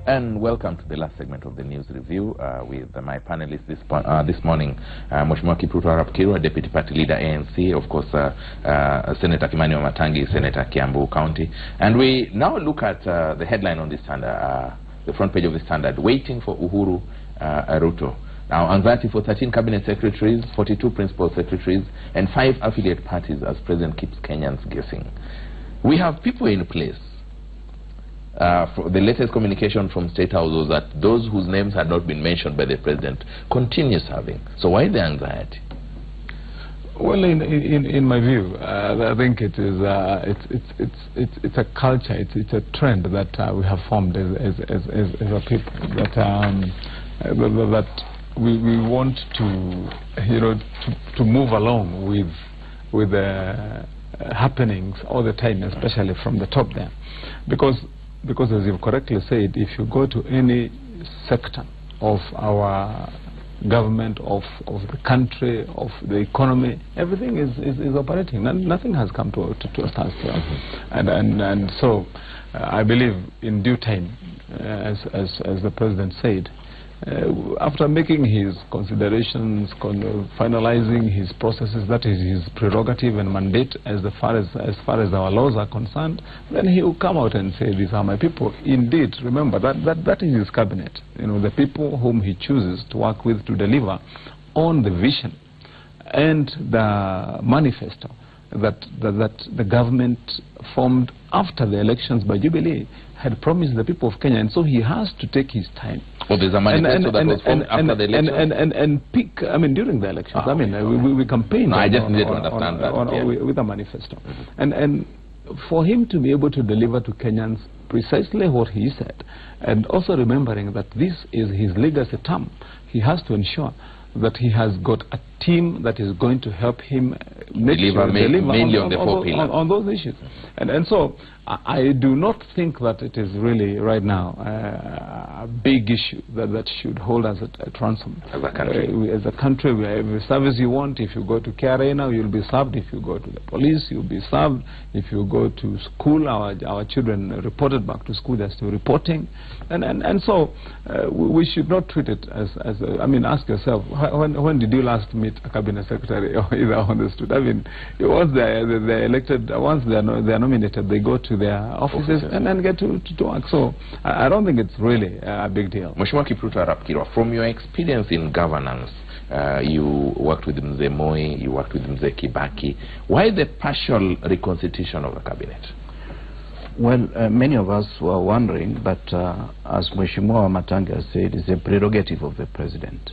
And welcome to the last segment of the news review with my panelists this morning, Mheshimiwa Kipruto Arap Kirwa, Deputy Party Leader ANC, of course, Senator Kimani Wamatangi, Senator Kiambu County. And we now look at the headline on the Standard, the front page of the Standard, waiting for Uhuru Ruto. Now, anxiety for 13 cabinet secretaries, 42 principal secretaries, and 5 affiliate parties as President keeps Kenyans guessing. We have people in place. For the latest communication from State House was that those whose names had not been mentioned by the President continue serving. So why the anxiety? Well, in my view, I think it is it's a culture, it's a trend that we have formed as a people, that we want to move along with the happenings all the time, especially from the top there, because as you've correctly said, if you go to any sector of our government, of the country, of the economy, everything is operating. Nothing has come to a standstill. And so I believe in due time, as the President said, after making his considerations, finalizing his processes, that is his prerogative and mandate as far as our laws are concerned, then he will come out and say, these are my people. Indeed, remember that is his cabinet, the people whom he chooses to work with to deliver on the vision and the manifesto that the government formed after the elections by Jubilee had promised the people of Kenya, and so he has to take his time. Well, there's a manifesto that was formed after the elections? And pick, during the elections. We campaigned I just need to understand that. With a manifesto. And for him to be able to deliver to Kenyans precisely what he said, and also remembering that this is his legacy term, he has to ensure that he has got a team that is going to help him deliver mainly on the 4 pillars on those issues. And so I do not think that it is really right now a big issue that should hold us at ransom. As a country? As a country, we have every service you want. If you go to KRA now, you'll be served. If you go to the police, you'll be served. If you go to school, our children reported back to school, they're still reporting. And so we should not treat it as ask yourself, when did you last meet a cabinet secretary or either on the street? Once they're elected, once they're nominated, they go to their offices and then get to work. So I don't think it's really a big deal. Mheshimiwa Kipruto Arap Kirwa, from your experience in governance, you worked with Mzee Moi, you worked with Mzee Kibaki. Why the partial reconstitution of the cabinet? Well, many of us were wondering, but as Mheshimiwa Wamatangi has said, it's a prerogative of the President.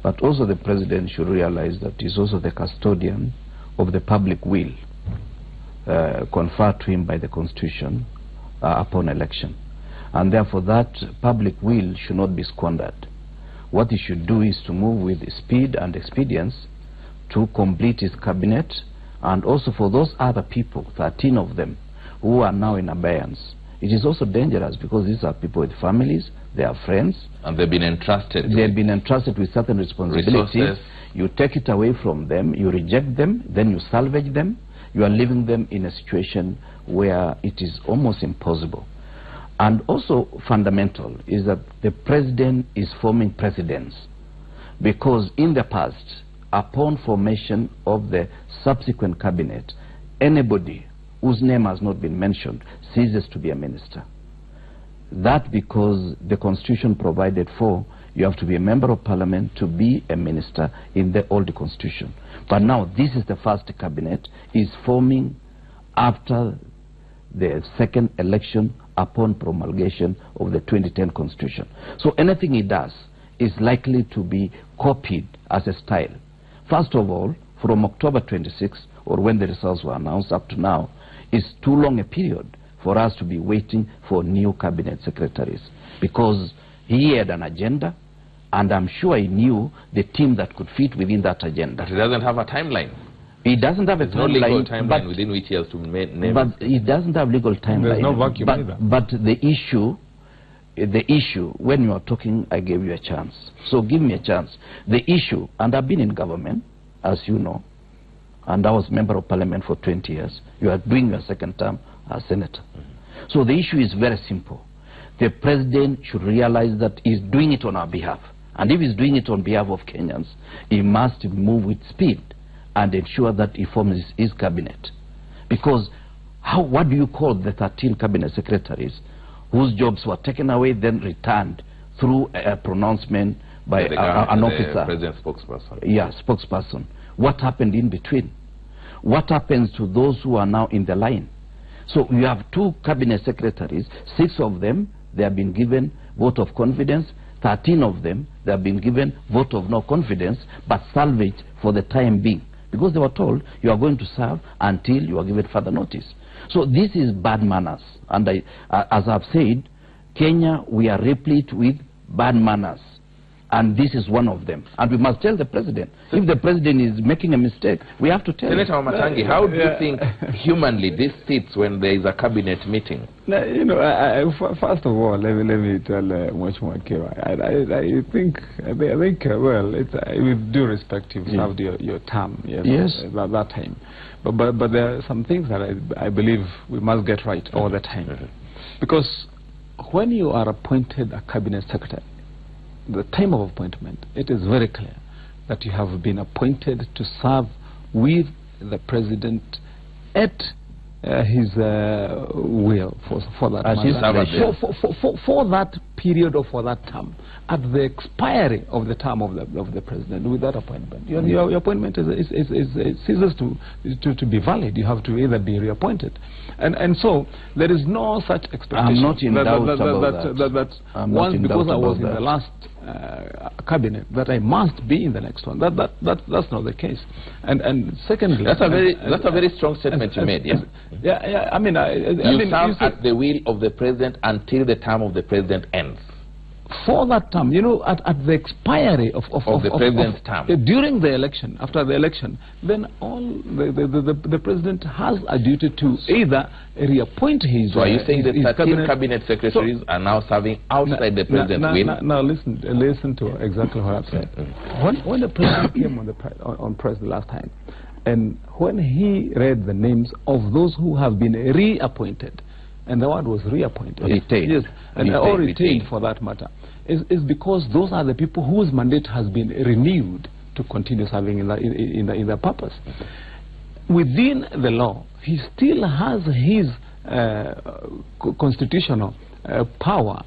But also the President should realize that he's also the custodian of the public will conferred to him by the Constitution upon election. And therefore that public will should not be squandered. What he should do is to move with speed and expedience to complete his cabinet, and also for those other people, 13 of them, who are now in abeyance. It is also dangerous because these are people with families, they are friends. And they've been entrusted. They've been entrusted with certain responsibilities. Resources. You take it away from them, you reject them, then you salvage them. You are leaving them in a situation where it is almost impossible. And also fundamental is that the President is forming precedents, because in the past, upon formation of the subsequent cabinet, anybody whose name has not been mentioned ceases to be a minister. That because the Constitution provided for you have to be a member of Parliament to be a minister in the old Constitution. But now this is the first cabinet is forming after the second election upon promulgation of the 2010 Constitution. So anything he does is likely to be copied as a style. First of all, from October 26, or when the results were announced up to now, is too long a period for us to be waiting for new cabinet secretaries, because he had an agenda, and I'm sure he knew the team that could fit within that agenda. But he doesn't have a timeline. He doesn't have a timeline. No legal timeline within which he has to name. But he doesn't have legal timeline. There's no vacuum either. But the issue, when you are talking, I gave you a chance. So give me a chance. The issue, and I've been in government, as you know, and I was member of Parliament for 20 years. You are doing your second term as senator. So the issue is very simple. The president should realize that he's doing it on our behalf. And if he's doing it on behalf of Kenyans, he must move with speed and ensure that he forms his cabinet. Because what do you call the 13 cabinet secretaries whose jobs were taken away, then returned through a pronouncement by an officer? The president's spokesperson. Yeah, spokesperson. What happened in between? What happens to those who are now in the line? So you have 2 cabinet secretaries, 6 of them, they have been given vote of confidence, 13 of them, they have been given vote of no confidence, but salvaged for the time being. Because they were told, you are going to serve until you are given further notice. So this is bad manners. And as I've said, Kenya, we are replete with bad manners. And this is one of them. And we must tell the president. If the president is making a mistake, we have to tell him. Senator Matangi, how do you think humanly this sits when there is a cabinet meeting? Now, you know, first of all, let me tell much more. I think, well, with due respect, you've served your term. Yes. At that time. But there are some things that I believe we must get right all the time. Because when you are appointed a cabinet secretary, the time of appointment, it is very clear that you have been appointed to serve with the president at his will for that for that period or for that term. At the expiry of the term of the president, with that appointment, your appointment ceases to be valid. You have to either be reappointed, and so there is no such expectation. I'm not in doubt about that. Once, because I was in the last cabinet, that I must be in the next one. That's not the case. And secondly, that's a very strong statement you made. Yeah. I mean, you serve at the will of the president until the term of the president ends. For that term, you know, at the expiry of the president's term, during the election, after the election, then all the president has a duty to either reappoint his. So are you saying that 13 cabinet secretaries are now serving outside the president's will? Now listen to exactly what I've said. When the president came on press the last time, and when he read the names of those who have been reappointed, and the word was reappointed. Retained. Yes, or retained for that matter. Is because those are the people whose mandate has been renewed to continue serving in the purpose. Within the law, he still has his constitutional power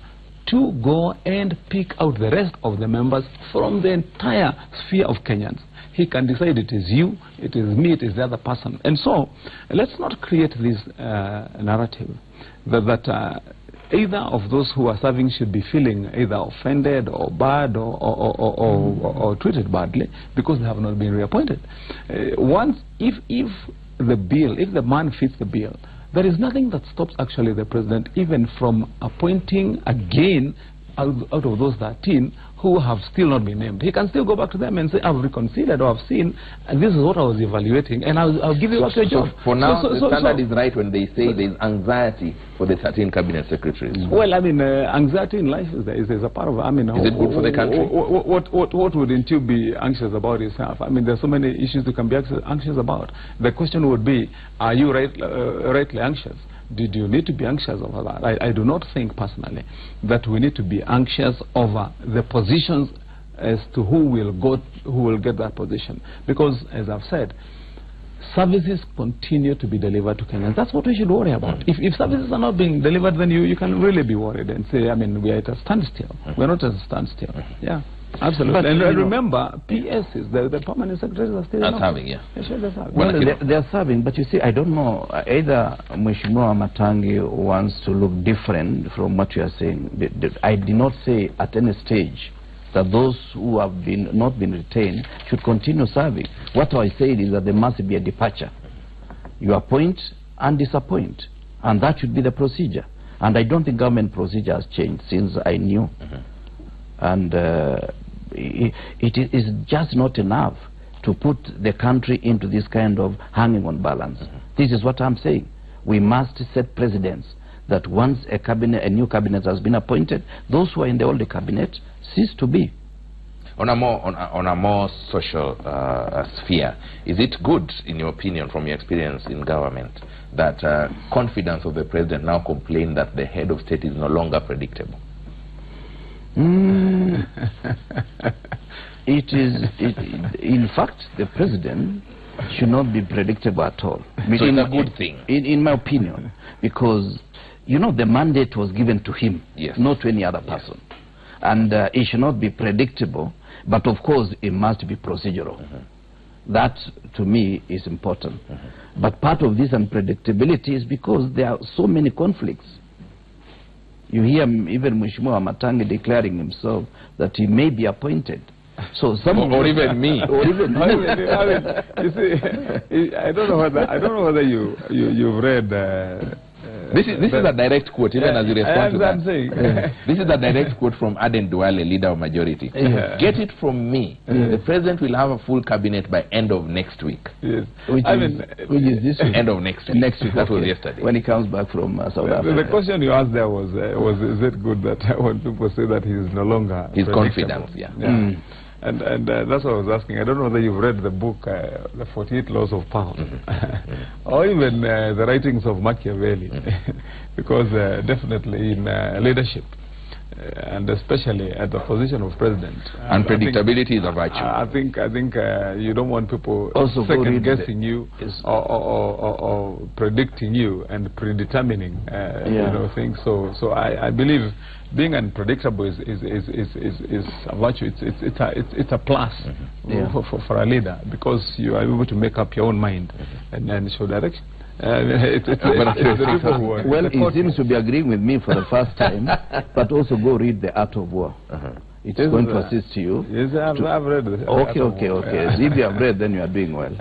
to go and pick out the rest of the members from the entire sphere of Kenyans. He can decide it is you, it is me, it is the other person. And so, let's not create this narrative that either of those who are serving should be feeling either offended or bad or treated badly because they have not been reappointed. If the man fits the bill, there is nothing that stops actually the president even from appointing again out of those 13 who have still not been named. He can still go back to them and say, I've reconsidered or I've seen, and this is what I was evaluating, and I'll give you back your job. For now, the standard is right when they say there's anxiety for the 13 cabinet secretaries. Well, I mean, anxiety in life is a part of, I mean... Is it good for the country? What wouldn't you be anxious about yourself? I mean, there's so many issues you can be anxious about. The question would be, are you rightly anxious? Did you need to be anxious over that? I do not think personally that we need to be anxious over the positions as to who will get that position, because as I've said, services continue to be delivered to Kenyans. That's what we should worry about. If services are not being delivered, then you can really be worried and say, I mean, we are at a standstill. We're not at a standstill. Yeah. Absolutely. But and remember, PSs, the permanent secretaries are still serving, yeah. They're serving, but you see, I don't know, either Mheshimiwa Matangi wants to look different from what you are saying. I did not say at any stage that those who have not been retained should continue serving. What I said is that there must be a departure. You appoint and disappoint, and that should be the procedure. And I don't think government procedure has changed since I knew. And it is just not enough to put the country into this kind of hanging on balance. This is what I'm saying. We must set precedents that once a new cabinet has been appointed, those who are in the old cabinet cease to be. On a more social sphere, is it good, in your opinion, from your experience in government, that confidence of the president now complain that the head of state is no longer predictable? In fact, the president should not be predictable at all. So it's a good thing? In my opinion, because, you know, the mandate was given to him, yes, not to any other person. Yes. And it should not be predictable, but of course it must be procedural. That, to me, is important. But part of this unpredictability is because there are so many conflicts. You hear even Mheshimiwa Matangi declaring himself that he may be appointed. So some or even me, or even me. You see, I don't know whether you've read. This is a direct quote, even as you respond to that. Saying. This is a direct quote from Aden Duale, leader of majority. Get it from me. The president will have a full cabinet by end of next week. Yes. Which is this week? End of next week. Next week. That was yesterday. When he comes back from South Africa. The question you asked there was is it good that when people say that he is no longer his confidence? And that's what I was asking. I don't know whether you've read the book, The 48 Laws of Power, or even the writings of Machiavelli, because definitely in leadership, and especially at the position of president, unpredictability is a virtue. I think you don't want people also second guessing you or predicting you and predetermining you know, things. So I believe being unpredictable is a virtue. It's a plus for a leader, because you are able to make up your own mind and show direction. Well, he seems to be agreeing with me for the first time, but also go read The Art of War. It's going to assist you. Yes, I've read it. Okay. So if you have read, then you are doing well.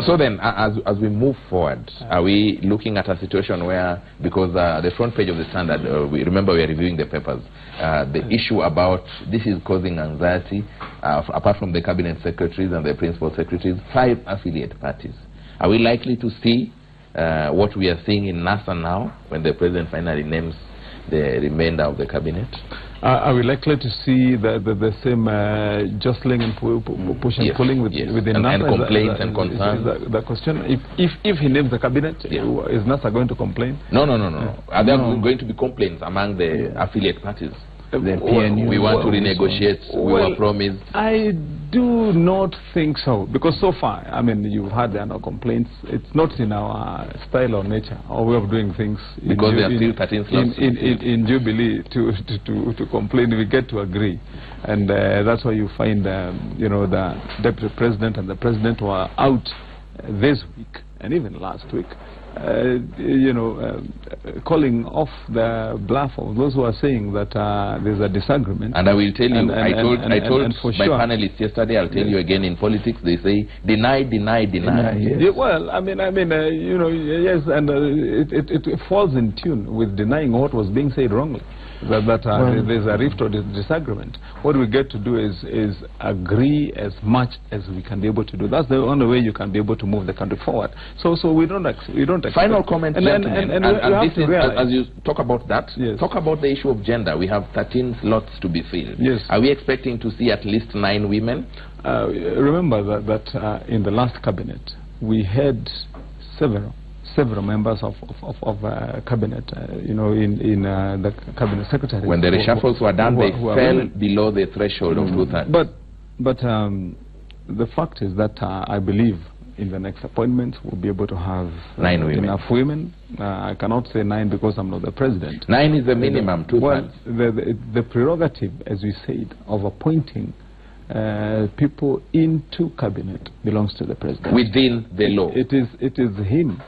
So then, as we move forward, are we looking at a situation where, because the front page of the Standard, we remember we are reviewing the papers, the issue about this is causing anxiety, apart from the cabinet secretaries and the principal secretaries, 5 affiliate parties. Are we likely to see what we are seeing in NASA now, when the president finally names the remainder of the cabinet? Are we likely to see the same jostling and push and pulling within NASA? And complaints and concerns? The question, if he names the cabinet, is NASA going to complain? No. Are there going to be complaints among the affiliate parties? We want to renegotiate, we were promised. I do not think so, because so far, I mean, you've had there no complaints. It's not in our style or nature, or way of doing things. Because there are still 13 slots. In Jubilee, to complain, we get to agree. And that's why you find, you know, the deputy president and the president were out this week, and even last week, you know, calling off the bluff of those who are saying that there's a disagreement. And I will tell you, I told my panelists yesterday, I'll tell you again, in politics, they say, deny. Yes. Yeah, well, I mean, you know, yes, and it falls in tune with denying what was being said wrongly. There's a rift or disagreement. What we get to do is agree as much as we can be able to do. That's the only way you can be able to move the country forward. So we don't expect. Final comment, gentlemen. And this is, as you talk about that, yes, talk about the issue of gender. We have 13 slots to be filled. Yes. Are we expecting to see at least 9 women? Remember that in the last cabinet we had several members of cabinet, you know, in the cabinet secretary. When the reshuffles were done, they fell below the threshold of 2/3. But the fact is that I believe in the next appointment we'll be able to have 9 women. Enough women. I cannot say 9 because I'm not the president. 9 is the minimum. 2/3. Well, the prerogative, as we said, of appointing people into cabinet belongs to the president. Within the law. It is him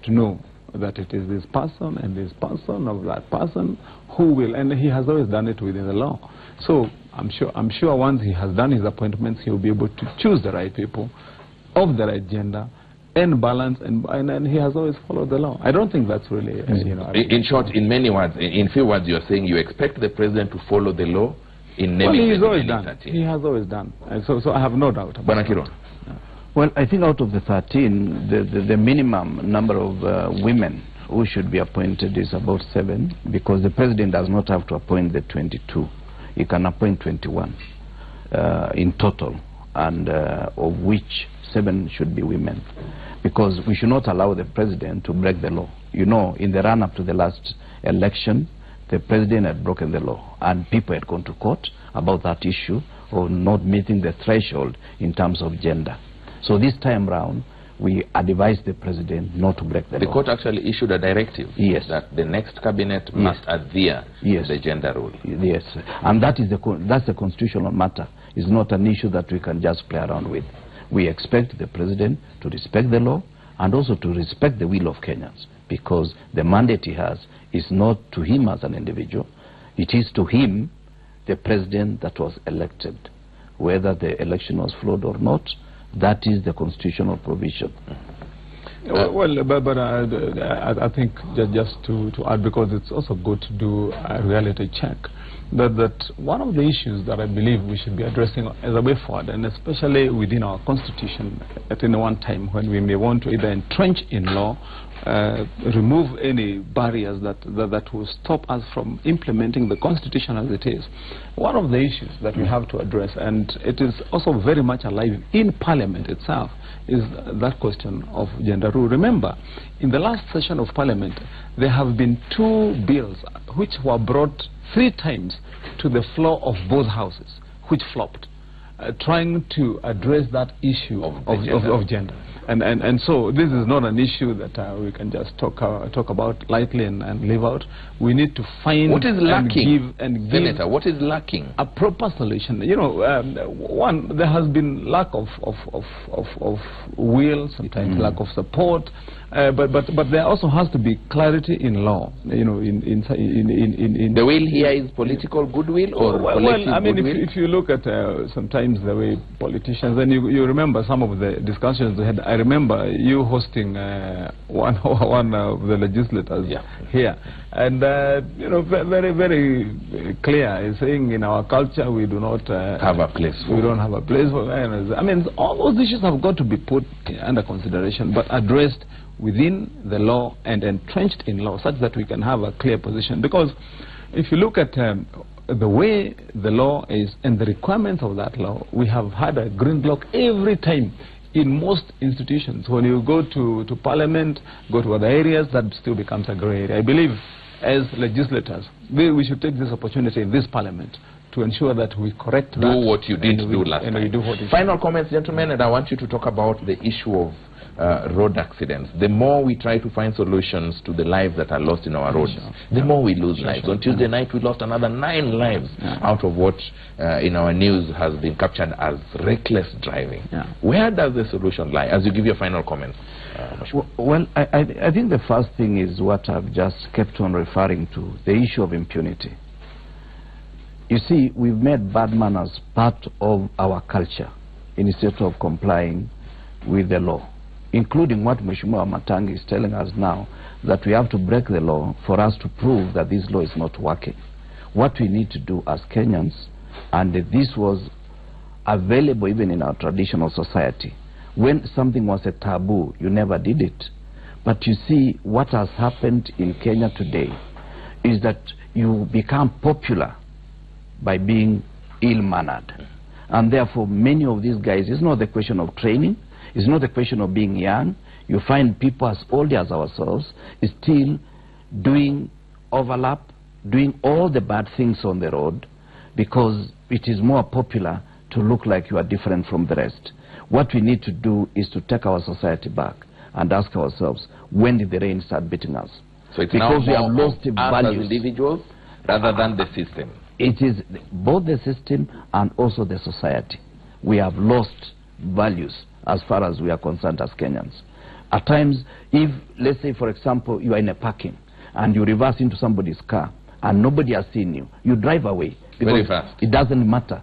to know that it is this person and this person of that person who will, and he has always done it within the law. So I'm sure once he has done his appointments, he will be able to choose the right people of the right gender and balance, and he has always followed the law. I don't think that's really, you know. In short, in many words, in few words, you're saying you expect the president to follow the law in naming. Well, he has always done. He has always done, and so I have no doubt about it. Well, I think out of the 13, the minimum number of women who should be appointed is about 7, because the president does not have to appoint the 22. He can appoint 21. in total, and of which 7 should be women, because we should not allow the president to break the law. You know, in the run-up to the last election, the president had broken the law, and people had gone to court about that issue of not meeting the threshold in terms of gender. So this time round, we advised the president not to break the law. The court actually issued a directive, yes, that the next cabinet must adhere to the gender rule. Yes, and that's the constitutional matter. It's not an issue that we can just play around with. We expect the president to respect the law and also to respect the will of Kenyans, because the mandate he has is not to him as an individual. It is to him, the president that was elected. Whether the election was flawed or not, that is the constitutional provision. I think just to add, because it's also good to do a reality check, that one of the issues that I believe we should be addressing as a way forward, and especially within our constitution at any one time when we may want to either entrench in law, remove any barriers that will stop us from implementing the constitution as it is. One of the issues that we have to address, and it is also very much alive in Parliament itself, is that question of gender rule. Remember, in the last session of Parliament, there have been 2 bills which were brought 3 times to the floor of both houses, which flopped, trying to address that issue of gender. And so this is not an issue that we can just talk about lightly and leave out. We need to find what is lacking, and give Senator, what is lacking? A proper solution. You know, one, there has been lack of will, sometimes lack of support, but there also has to be clarity in law. You know, in the will here is political goodwill or well, I mean, goodwill? if you look at sometimes the way politicians, and you remember some of the discussions we had. I remember you hosting one of the legislators here, and you know, very clear, is saying in our culture we do not have a place. We don't have a place for minors. I mean, all those issues have got to be put under consideration, but addressed within the law and entrenched in law, such that we can have a clear position. Because if you look at the way the law is and the requirements of that law, we have had a gridlock every time in most institutions. When you go to Parliament, go to other areas, that still becomes a grey area. I believe as legislators, we should take this opportunity in this Parliament to ensure that we correct that. Do what you did do last time. Final comments, gentlemen, and I want you to talk about the issue of road accidents. The more we try to find solutions to the lives that are lost in our roads, the more we lose lives. On Tuesday night, we lost another 9 lives out of what in our news has been captured as reckless driving. Where does the solution lie? As you give your final comments. Well, I think the first thing is what I've just kept on referring to, the issue of impunity. You see, we've made bad manners part of our culture instead of complying with the law, including what Mheshimiwa Matangi is telling us now, that we have to break the law for us to prove that this law is not working. What we need to do as Kenyans, and this was available even in our traditional society, when something was a taboo, you never did it. But you see, what has happened in Kenya today is that you become popular by being ill-mannered. And therefore, many of these guys, it's not the question of training, it's not a question of being young. You find people as old as ourselves still doing overlap, doing all the bad things on the road, because it is more popular to look like you are different from the rest. What we need to do is to take our society back and ask ourselves, when did the rain start beating us? So it's because now we have lost values as individuals rather than the system. It is both the system and also the society. We have lost values as far as we are concerned as Kenyans. At times, if, let's say, for example, you are in a parking and you reverse into somebody's car and nobody has seen you, you drive away. Very fast. It doesn't matter,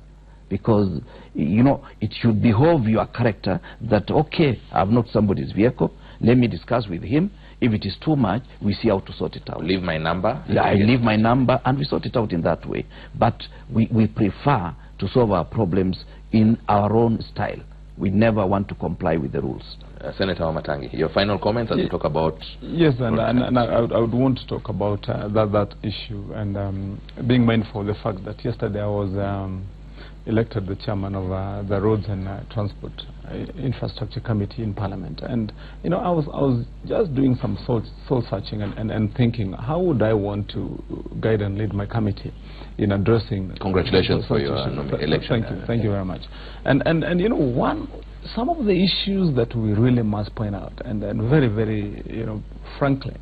because, you know, it should behove your character that, okay, I've knocked somebody's vehicle, let me discuss with him. If it is too much, we see how to sort it out. Leave my number. Yeah, I leave my number, and we sort it out in that way. But we prefer to solve our problems in our own style. We never want to comply with the rules. Senator Matangi, your final comments as you talk about... Yes, and I would want to talk about that issue, and being mindful of the fact that yesterday I was elected the chairman of the Roads and Transport Infrastructure Committee in Parliament, and I was just doing some soul searching and thinking, how would I want to guide and lead my committee in addressing. Congratulations for your election. Thank you very much. And some of the issues that we really must point out, and very, very frankly,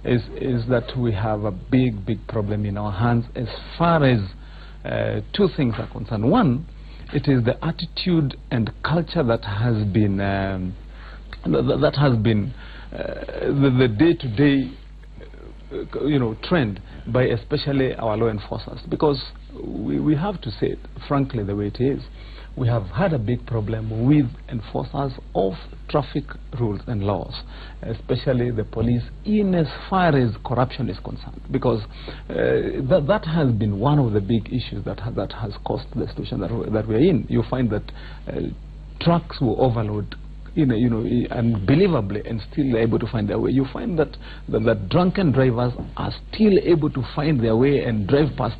is that we have a big problem in our hands as far as two things are concerned. One, it is the attitude and culture that has been the day-to-day trend by especially our law enforcers, because we have to say it frankly the way it is. We have had a big problem with enforcers of traffic rules and laws, especially the police, in as far as corruption is concerned, because that has been one of the big issues that has caused the situation that we are in. You find that trucks will overload unbelievably and still able to find their way. You find that drunken drivers are still able to find their way and drive past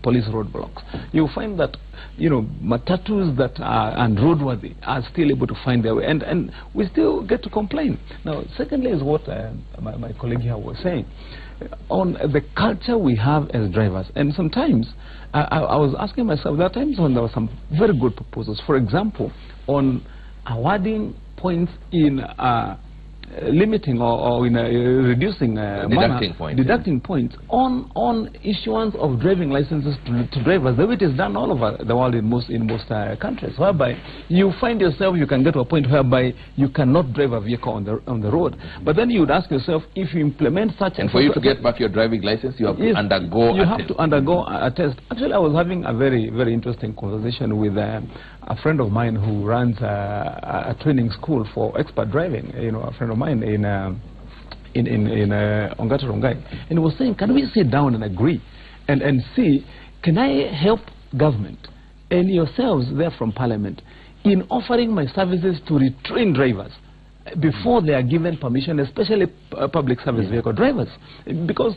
police roadblocks. You find that matatus that are unroadworthy are still able to find their way, and we still get to complain. Now, secondly is what my colleague here was saying on the culture we have as drivers. And sometimes I was asking myself, there are times when there were some very good proposals, for example, on awarding points in limiting or in reducing deducting points on issuance of driving licenses to drivers, the way it is done all over the world in most countries, whereby you find yourself, you can get to a point whereby you cannot drive a vehicle on the road. But then you would ask yourself, if you implement such, and for you to get back your driving license, you have to undergo a test. Actually, I was having a very, very interesting conversation with a friend of mine who runs a training school for expert driving. A friend of mine in Ongata Rongai, and he was saying, can we sit down and agree and see, can I help government and yourselves there from Parliament in offering my services to retrain drivers before they are given permission, especially public service vehicle drivers, because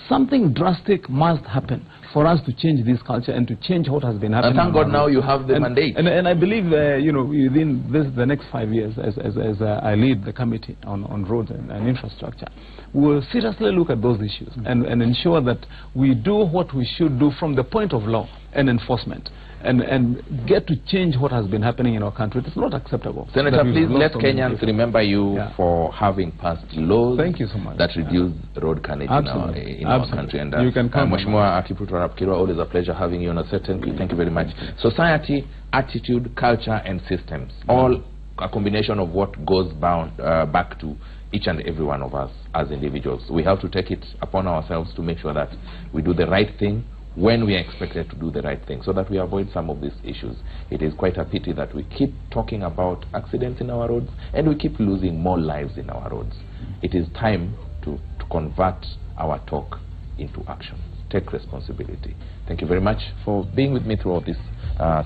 something drastic must happen for us to change this culture and to change what has been happening. And thank God now you have the mandate. And I believe within the next 5 years, as I lead the committee on roads and infrastructure, we will seriously look at those issues and ensure that we do what we should do from the point of law and enforcement, and get to change what has been happening in our country. It's not acceptable. Senator, please let Kenyans remember you for having passed laws that reduce road carnage in our country. And you can come. Mheshimiwa Kipruto Arap Kirwa, always a pleasure having you on a certain. Thank you very much. Society, attitude, culture, and systems, all a combination of what goes back to each and every one of us as individuals. We have to take it upon ourselves to make sure that we do the right thing when we are expected to do the right thing, so that we avoid some of these issues. It is quite a pity that we keep talking about accidents in our roads and we keep losing more lives in our roads. It is time to convert our talk into action. Take responsibility. Thank you very much for being with me throughout this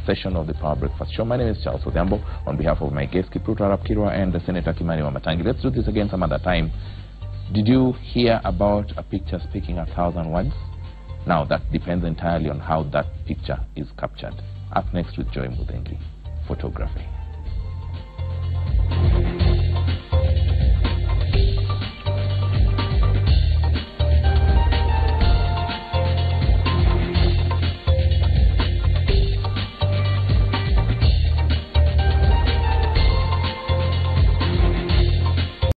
session of the Power Breakfast Show. My name is Charles Odhiambo. On behalf of my guest, Kipruto Arap Kirwa, and Senator Kimani Wamatangi, let's do this again some other time. Did you hear about a picture speaking 1,000 words? Now, that depends entirely on how that picture is captured. Up next with Joy Mudengi, photography.